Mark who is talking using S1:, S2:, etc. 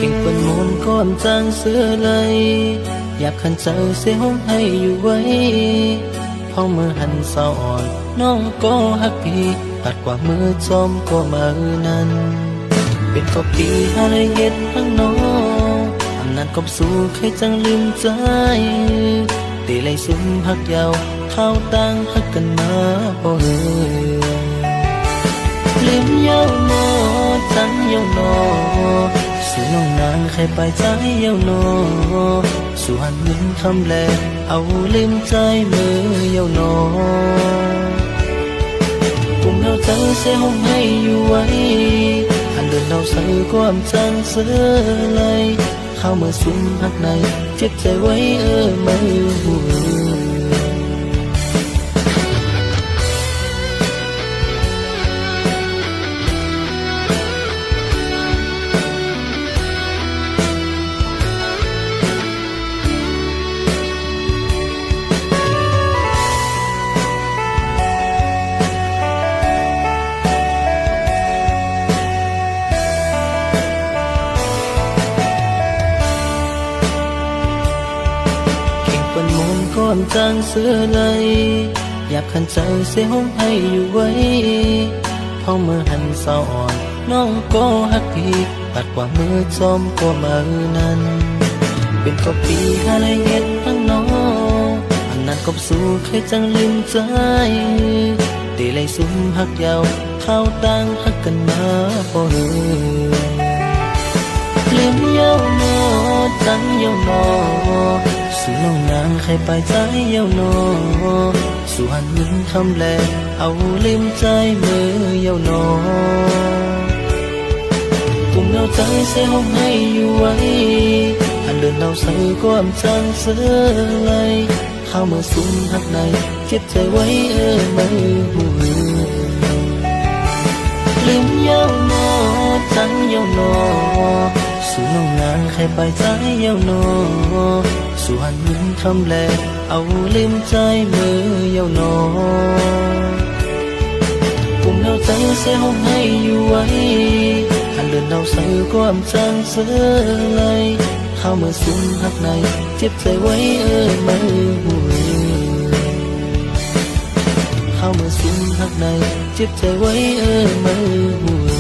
S1: kinh quân môn con trang xưa lâyอยากขันเจอเสียห้องให้อยู่ไว้พอมือหันสาวอ่อนน้องก็ฮักพี่ตัดกว่ามือจอมก็มือนั้นเป็นกบปีอะไรเห็นทั้งน้องอำนาจกบสู้ใครจังลืมใจตีเลยซุ่มฮักยาวเข้าตั้งฮักกันมาบ่เหือลืมยาวนอจังยาวนอสู่น้องนางใครไปใจยาวนอสู่หันลืมคำแลเอาลืมใจมือยาวนอกุมเราใจเสียห้องให้อยู่ไว้อันเดินเราใส่ความจังเสือเลยเข้ามาซุ่มหักในเจ็บใจไว้มือหัวก่อนจางเสือเลยอยากขันใจเสียห้องให้อยู่ไว้พอมือหันสาวอ่อนน้องก็ฮักพี่ตัดกว่ามือจอมก็มือนั้นเป็นกบปีอะไรเห็นทั้งน้องอันนั้นกบสู้ใครจังลืมใจตีเลยซุ่มฮักยาวเข้าตั้งฮักกันมาบ่เหือลืมยาวนอจังยาวนอสู่น้องนางใครไปใจยาวนอสู่หันยิ้มคำแลเอาลืมใจมือยาวนอกุมเราใจเสียห้องให้อยู่ไว้อันเดินเราใส่ความจังเสือเลยเข้ามาซุ่มหักในเจ็บใจไว้มือหัวลืมยาวนอจังยาวนอสู่น้องนางใครไปใจยาวนอสู่หันยิ้มคำแลเอาลืมใจมือยาวนอกุมเราใจเสียห้องให้อยู่ไว้อันเดินเราใส่ความจังเสือเลยเข้ามาซุ่มหักในเจ็บใจไว้มือหัวเข้ามาซุ่มหักในเจ็บใจไว้มือหัว